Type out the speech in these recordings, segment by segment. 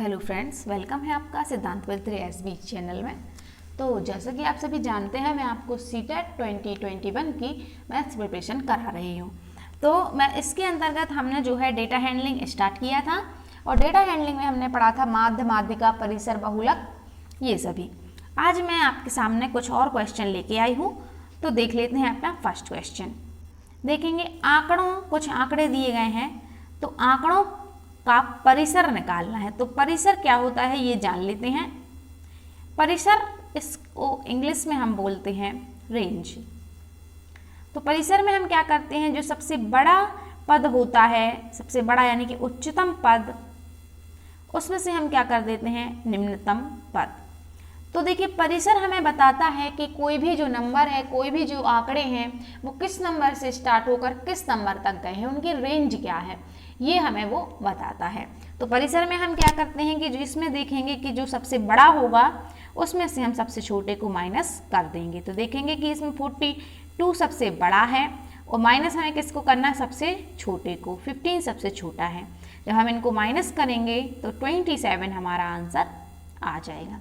Hello friends, welcome है आपका सिद्धांत विद 3SB चैनल में। तो जैसा कि आप सभी जानते हैं, मैं आपको सीटेट 2021 की मैथ्स प्रिपरेशन करा रही हूँ। तो मैं इसके अंतर्गत हमने जो है डेटा हैंडलिंग स्टार्ट किया था और डेटा हैंडलिंग में हमने पढ़ा था माध्य, माध्यिका, परिसर, बहुलक, ये सभी। आज मैं आपके सामने कुछ और क्वेश्चन लेके आई हूँ। तो देख लेते हैं अपना फर्स्ट क्वेश्चन। देखेंगे कुछ आंकड़े दिए गए हैं, तो आंकड़ों का परिसर निकालना है। तो परिसर क्या होता है ये जान लेते हैं। परिसर, इसको इंग्लिश में हम बोलते हैं रेंज। तो परिसर में हम क्या करते हैं, जो सबसे बड़ा पद होता है, सबसे बड़ा यानी कि उच्चतम पद, उसमें से हम क्या कर देते हैं, निम्नतम पद। तो देखिए, परिसर हमें बताता है कि कोई भी जो नंबर है, कोई भी जो आंकड़े हैं, वो किस नंबर से स्टार्ट होकर किस नंबर तक गए हैं, उनकी रेंज क्या है, ये हमें वो बताता है। तो परिसर में हम क्या करते हैं कि जो इसमें देखेंगे कि जो सबसे बड़ा होगा उसमें से हम सबसे छोटे को माइनस कर देंगे। तो देखेंगे कि इसमें 42 सबसे बड़ा है और माइनस हमें किसको करना है, सबसे छोटे को। 15 सबसे छोटा है। जब हम इनको माइनस करेंगे तो 27 हमारा आंसर आ जाएगा।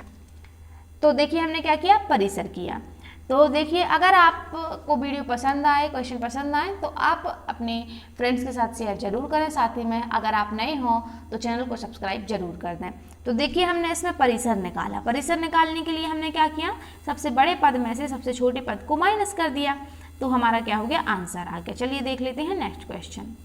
तो देखिए, हमने क्या किया, परिसर किया। तो देखिए, अगर आपको वीडियो पसंद आए, क्वेश्चन पसंद आए, तो आप अपने फ्रेंड्स के साथ शेयर जरूर करें। साथ ही में अगर आप नए हों तो चैनल को सब्सक्राइब जरूर कर दें। तो देखिए, हमने इसमें परिसर निकाला। परिसर निकालने के लिए हमने क्या किया, सबसे बड़े पद में से सबसे छोटे पद को माइनस कर दिया। तो हमारा क्या हो गया, आंसर आ गया। चलिए देख लेते हैं नेक्स्ट क्वेश्चन।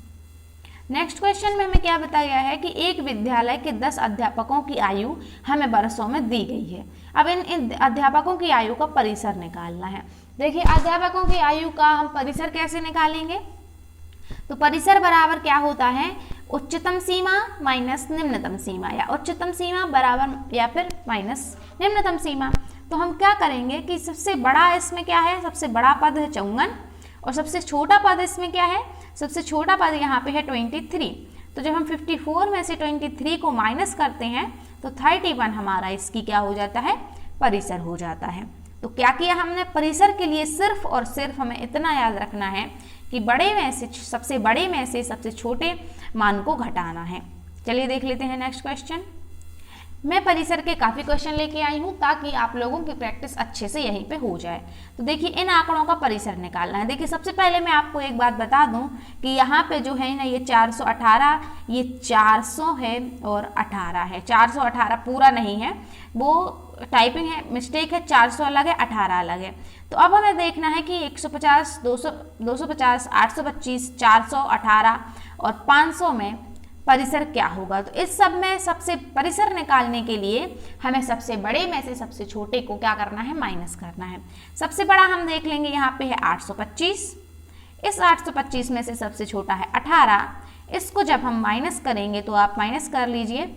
नेक्स्ट क्वेश्चन में हमें क्या बताया गया है कि एक विद्यालय के 10 अध्यापकों की आयु हमें वर्षों में दी गई है। अब इन अध्यापकों की आयु का परिसर निकालना है। देखिए, अध्यापकों की आयु का हम परिसर कैसे निकालेंगे, तो परिसर बराबर क्या होता है, उच्चतम सीमा माइनस निम्नतम सीमा, या उच्चतम सीमा बराबर या फिर माइनस निम्नतम सीमा। तो हम क्या करेंगे कि सबसे बड़ा इसमें क्या है, सबसे बड़ा पद है 54 और सबसे छोटा पद इसमें क्या है, सबसे छोटा पद यहाँ पे है 23। तो जब हम 54 में से 23 को माइनस करते हैं तो 31 हमारा इसकी क्या हो जाता है, परिसर हो जाता है। तो क्या किया हमने, परिसर के लिए सिर्फ और सिर्फ हमें इतना याद रखना है कि बड़े में से सबसे बड़े में से सबसे छोटे मान को घटाना है। चलिए देख लेते हैं नेक्स्ट क्वेश्चन। मैं परिसर के काफ़ी क्वेश्चन लेके आई हूँ ताकि आप लोगों की प्रैक्टिस अच्छे से यहीं पे हो जाए। तो देखिए, इन आंकड़ों का परिसर निकालना है। देखिए, सबसे पहले मैं आपको एक बात बता दूं कि यहाँ पे जो है ना, ये 418, ये 400 है और 18 है। 418 पूरा नहीं है, वो टाइपिंग है, मिस्टेक है। 400 अलग है, 18 अलग है। तो अब हमें देखना है कि 150, 200, 250, 825, 400, 18 और 500 में परिसर क्या होगा। तो इस सब में सबसे परिसर निकालने के लिए हमें सबसे बड़े में से सबसे छोटे को क्या करना है, माइनस करना है। सबसे बड़ा हम देख लेंगे, यहाँ पे है 825। इस 825 में से सबसे छोटा है 18। इसको जब हम माइनस करेंगे तो आप माइनस कर लीजिए,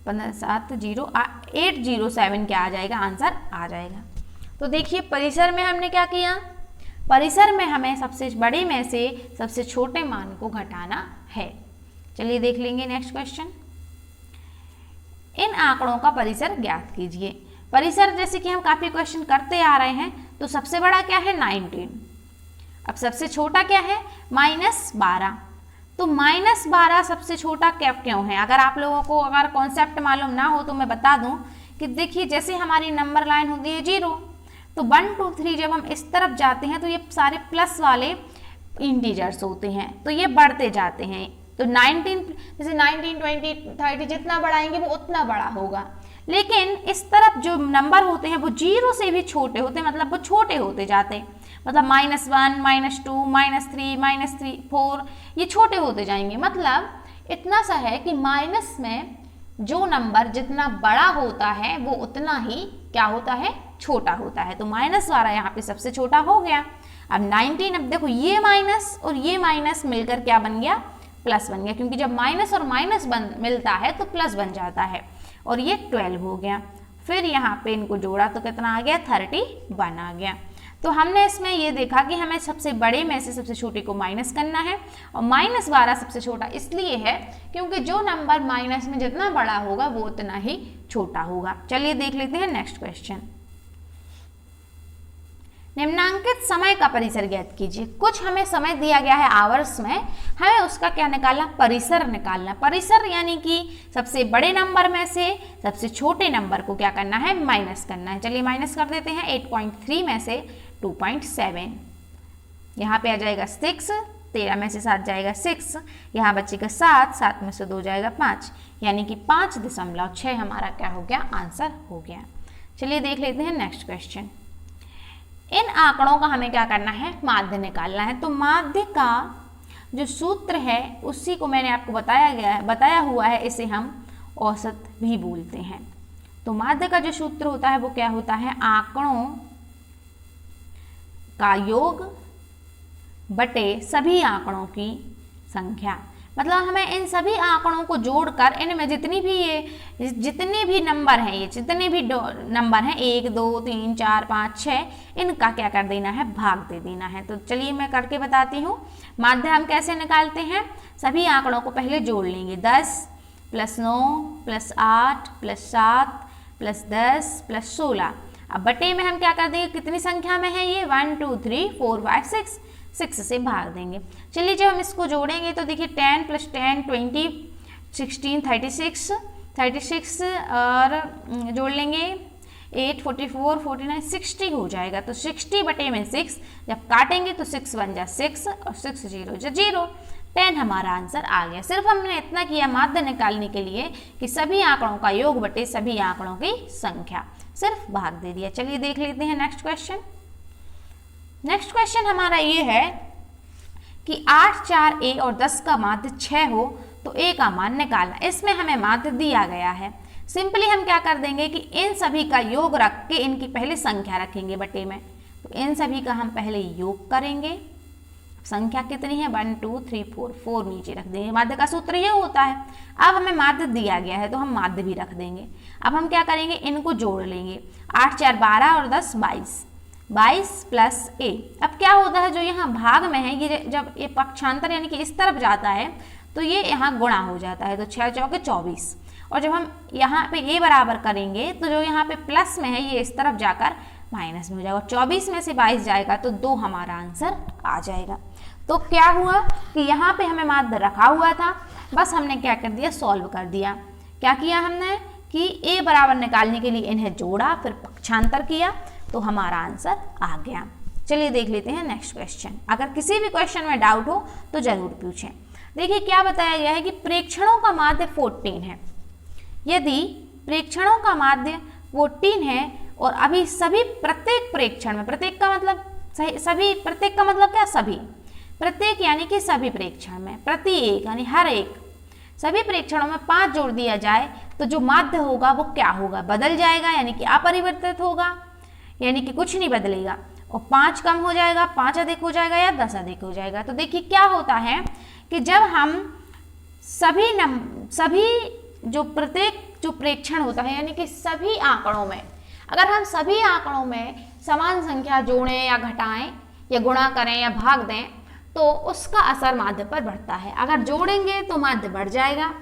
807 क्या आ जाएगा, आंसर आ जाएगा। तो देखिए, परिसर में हमने क्या किया, परिसर में हमें सबसे बड़े में से सबसे छोटे मान को घटाना है। चलिए देख लेंगे नेक्स्ट क्वेश्चन। इन आंकड़ों का परिसर ज्ञात कीजिए। परिसर जैसे कि हम काफी क्वेश्चन करते आ रहे हैं, तो सबसे बड़ा क्या है, 19। अब सबसे छोटा क्या है, -12। तो -12 सबसे छोटा क्यों है। अगर आप लोगों को अगर कॉन्सेप्ट मालूम ना हो तो मैं बता दूं कि देखिए, जैसे हमारी नंबर लाइन होती है 0, तो 1 2 3 जब हम इस तरफ जाते हैं तो ये सारे प्लस वाले इंटीजर्स होते हैं, तो ये बढ़ते जाते हैं। तो 19, जैसे 19, 20, 30 जितना बढ़ाएंगे वो उतना बड़ा होगा। लेकिन इस तरफ जो नंबर होते हैं वो 0 से भी छोटे होते हैं, मतलब वो छोटे होते जाते हैं। मतलब -1, -2, -3, -4 ये छोटे होते जाएंगे। मतलब इतना सा है कि माइनस में जो नंबर जितना बड़ा होता है वो उतना ही क्या होता है, छोटा होता है। तो -12 यहाँ पे सबसे छोटा हो गया। अब 19, अब देखो ये माइनस और ये माइनस मिलकर क्या बन गया, प्लस बन गया, क्योंकि जब माइनस और माइनस मिलता है तो प्लस बन जाता है। और ये 12 हो गया। फिर यहाँ पे इनको जोड़ा तो कितना आ गया, 31 आ गया। तो हमने इसमें ये देखा कि हमें सबसे बड़े में से सबसे छोटे को माइनस करना है, और -12 सबसे छोटा इसलिए है क्योंकि जो नंबर माइनस में जितना बड़ा होगा वो उतना ही छोटा होगा। चलिए देख लेते हैं नेक्स्ट क्वेश्चन। निम्नांकित समय का परिसर ज्ञात कीजिए। कुछ हमें समय दिया गया है आवर्स में, हमें उसका क्या निकालना, परिसर निकालना। परिसर यानी कि सबसे बड़े नंबर में से सबसे छोटे नंबर को क्या करना है, माइनस करना है। चलिए माइनस कर देते हैं। 8.3 में से 2.7, यहाँ पे आ जाएगा 6, 13 में से 7 जाएगा 6, यहाँ बचेगा 7, 7 में से 2 जाएगा 5, यानी कि 5.6 हमारा क्या हो गया, आंसर हो गया। चलिए देख लेते हैं नेक्स्ट क्वेश्चन। इन आंकड़ों का हमें क्या करना है, माध्य निकालना है। तो माध्य का जो सूत्र है उसी को मैंने आपको बताया हुआ है, इसे हम औसत भी बोलते हैं। तो माध्य का जो सूत्र होता है वो क्या होता है, आंकड़ों का योग बटे सभी आंकड़ों की संख्या। मतलब हमें इन सभी आंकड़ों को जोड़कर इनमें जितने भी नंबर हैं, ये जितने भी नंबर हैं 1 2 3 4 5 6, इनका क्या कर देना है, भाग दे देना है। तो चलिए मैं करके बताती हूँ। माध्य हम कैसे निकालते हैं, सभी आंकड़ों को पहले जोड़ लेंगे। 10 + 9 + 8 + 7 + 10 + 16। अब बटे में हम क्या कर देंगे, कितनी संख्या में है ये, 1 2 3 4 5 6 से भाग देंगे। चलिए जब हम इसको जोड़ेंगे तो देखिए 10 + 10 20, 16 36 और जोड़ लेंगे 8 44 49 60 हो जाएगा। तो 60 बटे में 6 जब काटेंगे तो 6 1 जा 6 और 6 0 जा 0, 10 हमारा आंसर आ गया। सिर्फ हमने इतना किया माध्य निकालने के लिए कि सभी आंकड़ों का योग बटे सभी आंकड़ों की संख्या, सिर्फ भाग दे दिया। चलिए देख लेते हैं नेक्स्ट क्वेश्चन। नेक्स्ट क्वेश्चन हमारा ये है कि 8 4 a और 10 का माध्य 6 हो तो a का मान निकालना। इसमें हमें माध्य दिया गया है। सिंपली हम क्या कर देंगे कि इन सभी का योग रख के इनकी पहले संख्या रखेंगे बटे में। तो इन सभी का हम पहले योग करेंगे। संख्या कितनी है, 1 2 3 4 नीचे रख देंगे। माध्य का सूत्र ये होता है। अब हमें माध्य दिया गया है तो हम माध्य भी रख देंगे। अब हम क्या करेंगे, इनको जोड़ लेंगे। 8 4 12 और 10 22 + a। अब क्या होता है, जो यहाँ भाग में है, ये जब ये पक्षांतर यानी कि इस तरफ जाता है तो ये यहाँ गुणा हो जाता है। तो 6 चौके 24, और जब हम यहाँ पे a बराबर करेंगे तो जो यहाँ पे प्लस में है ये इस तरफ जाकर माइनस में हो जाएगा। 24 में से 22 जाएगा तो 2 हमारा आंसर आ जाएगा। तो क्या हुआ कि यहाँ पे हमें माध्य रखा हुआ था, बस हमने क्या कर दिया, सॉल्व कर दिया। क्या किया हमने कि a बराबर निकालने के लिए इन्हें जोड़ा, फिर पक्षांतर किया, तो हमारा आंसर आ गया। चलिए देख लेते हैं नेक्स्ट क्वेश्चन। अगर किसी भी क्वेश्चन में डाउट हो तो जरूर पूछें। देखिए क्या बताया गया है कि प्रेक्षणों का माध्य 14 है। यदि प्रेक्षणों का माध्य 14 है और अभी सभी प्रत्येक प्रेक्षण में, प्रत्येक का मतलब सभी, प्रत्येक का मतलब क्या, सभी, प्रत्येक यानी कि सभी प्रेक्षण में, प्रति एक यानी हर एक, सभी प्रेक्षणों में 5 जोड़ दिया जाए तो जो माध्य होगा वो क्या होगा, बदल जाएगा, यानी कि अपरिवर्तित होगा, यानी कि कुछ नहीं बदलेगा। और 5 कम हो जाएगा, 5 अधिक हो जाएगा या 10 अधिक हो जाएगा। तो देखिए क्या होता है कि जब हम सभी जो प्रत्येक जो प्रेक्षण होता है, यानी कि सभी आंकड़ों में, अगर हम सभी आंकड़ों में समान संख्या जोड़ें या घटाएं या गुणा करें या भाग दें तो उसका असर माध्य पर बढ़ता है। अगर जोड़ेंगे तो माध्य बढ़ जाएगा,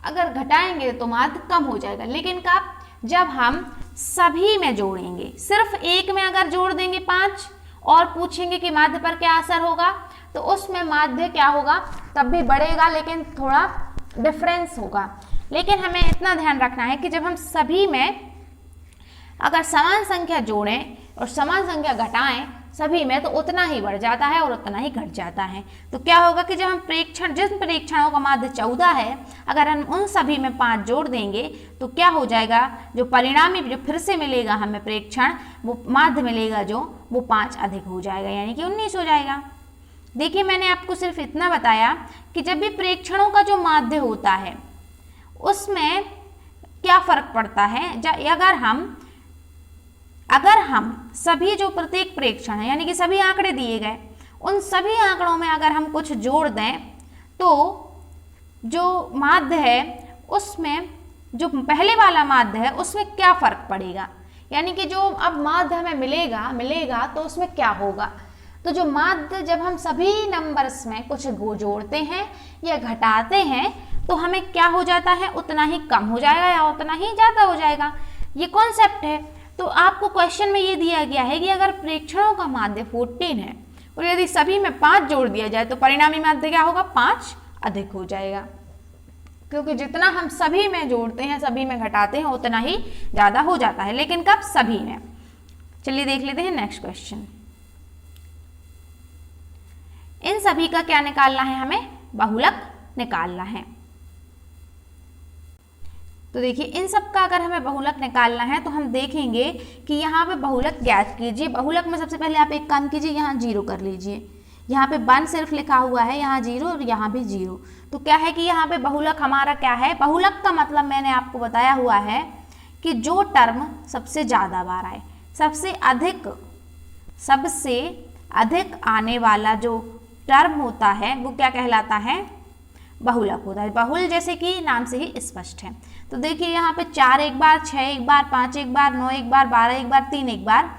अगर घटाएंगे तो माध्य कम हो जाएगा। लेकिन कब, जब हम सभी में जोड़ेंगे। सिर्फ एक में अगर जोड़ देंगे 5 और पूछेंगे कि माध्य पर क्या असर होगा, तो उसमें माध्य क्या होगा, तब भी बढ़ेगा, लेकिन थोड़ा डिफरेंस होगा। लेकिन हमें इतना ध्यान रखना है कि जब हम सभी में अगर समान संख्या जोड़ें और समान संख्या घटाएं सभी में, तो उतना ही बढ़ जाता है और उतना ही घट जाता है। तो क्या होगा कि जब हम जिन प्रेक्षणों का माध्य 14 है, अगर हम उन सभी में 5 जोड़ देंगे तो क्या हो जाएगा, जो परिणामी जो फिर से मिलेगा हमें प्रेक्षण, वो माध्य मिलेगा जो वो 5 अधिक हो जाएगा, यानी कि 19 हो जाएगा। देखिए मैंने आपको सिर्फ इतना बताया कि जब भी प्रेक्षणों का जो माध्य होता है उसमें क्या फर्क पड़ता है। अगर हम सभी जो प्रत्येक प्रेक्षण है, यानी कि सभी आंकड़े दिए गए, उन सभी आंकड़ों में अगर हम कुछ जोड़ दें तो जो माध्य है उसमें, जो पहले वाला माध्य है उसमें क्या फर्क पड़ेगा, यानी कि जो अब माध्य हमें मिलेगा तो उसमें क्या होगा। तो जो माध्य जब हम सभी नंबर्स में कुछ जोड़ते हैं या घटाते हैं तो हमें क्या हो जाता है, उतना ही कम हो जाएगा या उतना ही ज़्यादा हो जाएगा। ये कॉन्सेप्ट है। तो आपको क्वेश्चन में ये दिया गया है कि अगर प्रेक्षणों का माध्य 14 है और यदि सभी में 5 जोड़ दिया जाए तो परिणामी माध्य क्या होगा, 5 अधिक हो जाएगा, क्योंकि जितना हम सभी में जोड़ते हैं, सभी में घटाते हैं, उतना ही ज़्यादा हो जाता है, लेकिन कब, सभी में। चलिए देख लेते हैं नेक्स्ट क्वेश्चन। इन सभी का क्या निकालना है, हमें बहुलक निकालना है। तो देखिए इन सब का अगर हमें बहुलक निकालना है तो हम देखेंगे कि यहाँ पे बहुलक ज्ञात कीजिए। बहुलक में सबसे पहले आप एक काम कीजिए, यहाँ 0 कर लीजिए, यहाँ पे 1 सिर्फ लिखा हुआ है, यहाँ 0 और यहाँ भी 0। तो क्या है कि यहाँ पे बहुलक हमारा क्या है, बहुलक का मतलब मैंने आपको बताया हुआ है कि जो टर्म सबसे ज़्यादा बार आए, सबसे अधिक आने वाला जो टर्म होता है वो क्या कहलाता है, बहुलक होता है। बहुल जैसे कि नाम से ही स्पष्ट है। तो देखिए यहाँ पे 4 एक बार, 6 एक बार, 5 एक बार, 9 एक बार, 12 एक बार, 3 एक बार,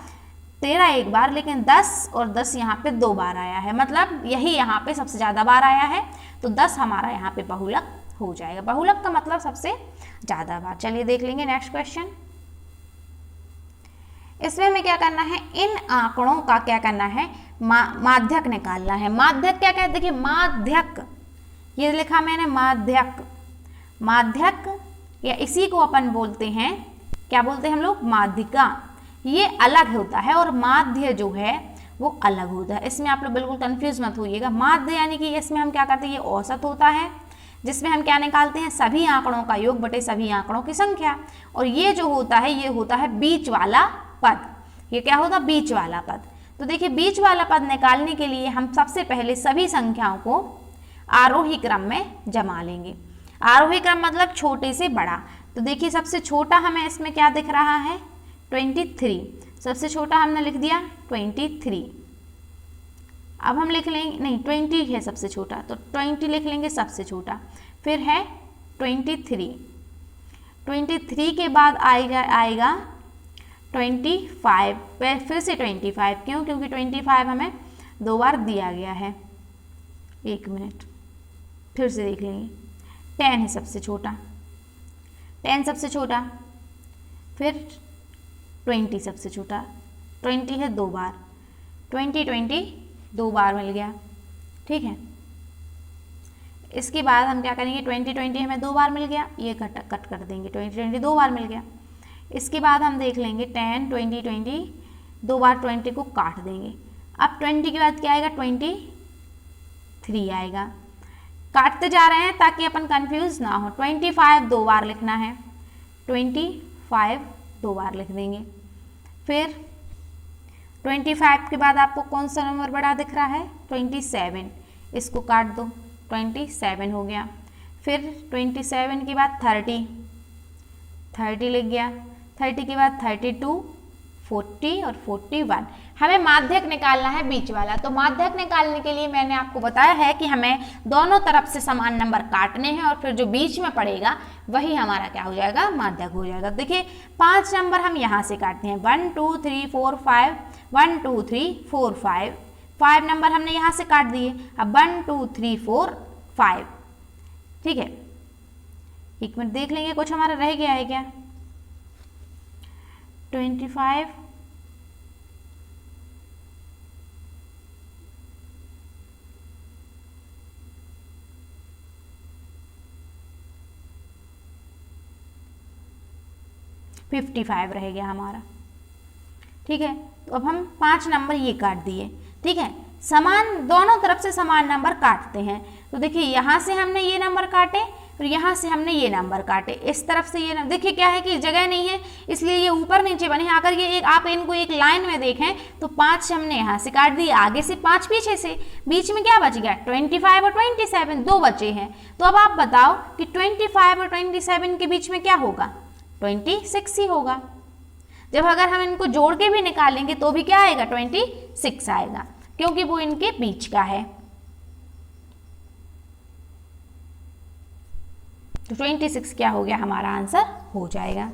13 एक बार, लेकिन 10 और 10 यहाँ पे 2 बार आया है, मतलब यही यहाँ पे सबसे ज़्यादा बार आया है, तो 10 हमारा यहाँ पे बहुलक हो जाएगा। बहुलक का मतलब सबसे ज़्यादा बार। चलिए देख लेंगे नेक्स्ट क्वेश्चन। इसमें हमें क्या करना है, इन आंकड़ों का क्या करना है, माध्यक निकालना है। माध्यक क्या कहते हैं, देखिए माध्यक, ये लिखा मैंने माध्यक, माध्यक या इसी को अपन बोलते हैं, क्या बोलते हैं हम लोग, माध्यिका। ये अलग होता है और माध्य जो है वो अलग होता है। इसमें आप लोग बिल्कुल कंफ्यूज मत होइएगा। माध्य यानी कि इसमें हम क्या करते हैं, ये औसत होता है, जिसमें हम क्या निकालते हैं, सभी आंकड़ों का योग बटे सभी आंकड़ों की संख्या। और ये जो होता है ये होता है बीच वाला पद। ये क्या होता है, बीच वाला पद। तो देखिए बीच वाला पद निकालने के लिए हम सबसे पहले सभी संख्याओं को आरोही क्रम में जमा लेंगे। आरोही क्रम मतलब छोटे से बड़ा। तो देखिए सबसे छोटा हमें इसमें क्या दिख रहा है, 23। सबसे छोटा हमने लिख दिया 23। अब हम लिख लेंगे, नहीं 20 है सबसे छोटा, तो 20 लिख लेंगे सबसे छोटा। फिर है 23। 23 के बाद आएगा 25, फिर से 25। क्यों, क्योंकि 25 हमें 2 बार दिया गया है। 1 मिनट, फिर से देख लेंगे। 10 है सबसे छोटा, 10 सबसे छोटा, फिर 20 सबसे छोटा, 20 है 2 बार, 20 2 बार मिल गया, ठीक है। इसके बाद हम क्या करेंगे, 20 हमें 2 बार मिल गया, ये कट कर देंगे, 20 2 बार मिल गया। इसके बाद हम देख लेंगे 10 20 2 बार 20 को काट देंगे। अब 20 के बाद क्या आएगा, 23 आएगा। काटते जा रहे हैं ताकि अपन कंफ्यूज ना हो। 25 2 बार लिखना है, 25 2 बार लिख देंगे। फिर 25 के बाद आपको कौन सा नंबर बड़ा दिख रहा है, 27, इसको काट दो, 27 हो गया। फिर 27 के बाद 30 लिख गया। 30 के बाद 32, 40 और 41। हमें माध्यक निकालना है बीच वाला। तो माध्यक निकालने के लिए मैंने आपको बताया है कि हमें दोनों तरफ से समान नंबर काटने हैं और फिर जो बीच में पड़ेगा वही हमारा क्या हो जाएगा, माध्यक हो जाएगा। देखिए 5 नंबर हम यहाँ से काटते हैं, 1 2 3 4 5, 1 2 3 4 5, 5 नंबर हमने यहाँ से काट दिए। अब 1 2 3 4 5, ठीक है। 1 मिनट देख लेंगे कुछ हमारा रह गया है क्या, 25 55 रह गया हमारा, ठीक है। तो अब हम 5 नंबर ये काट दिए, ठीक है। समान, दोनों तरफ से समान नंबर काटते हैं। तो देखिए यहाँ से हमने ये नंबर काटे और यहाँ से हमने ये नंबर काटे, इस तरफ से ये नंबर। देखिए क्या है कि जगह नहीं है इसलिए ये ऊपर नीचे बने हैं। अगर ये एक आप इनको एक लाइन में देखें तो 5 हमने यहाँ से काट दिए, आगे से 5 पीछे से, बीच में क्या बच गया, 25 और 27, 2 बचे हैं। तो अब आप बताओ कि 25 और 27 के बीच में क्या होगा, 26 ही होगा। जब अगर हम इनको जोड़ के भी निकालेंगे तो भी क्या आएगा, 26 आएगा, क्योंकि वो इनके बीच का है। तो 26 क्या हो गया, हमारा आंसर हो जाएगा।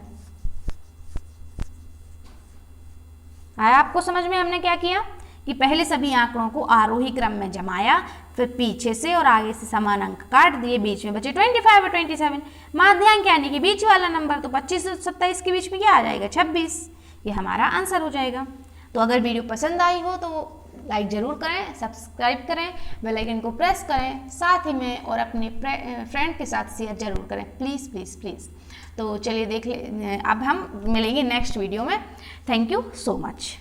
आया आपको समझ में, हमने क्या किया कि पहले सभी आंकड़ों को आरोही क्रम में जमाया, फिर पीछे से और आगे से समान अंक काट दिए, बीच में बचे 25 और 27। माध्यांक यानी कि बीच वाला नंबर, तो 25 और 27 के बीच में क्या आ जाएगा, 26। ये हमारा आंसर हो जाएगा। तो अगर वीडियो पसंद आई हो तो लाइक ज़रूर करें, सब्सक्राइब करें, बेल आइकन को प्रेस करें, साथ ही में और अपने फ्रेंड के साथ शेयर जरूर करें, प्लीज़ प्लीज़ प्लीज़। तो चलिए देख ले, अब हम मिलेंगे नेक्स्ट वीडियो में। Thank you so much.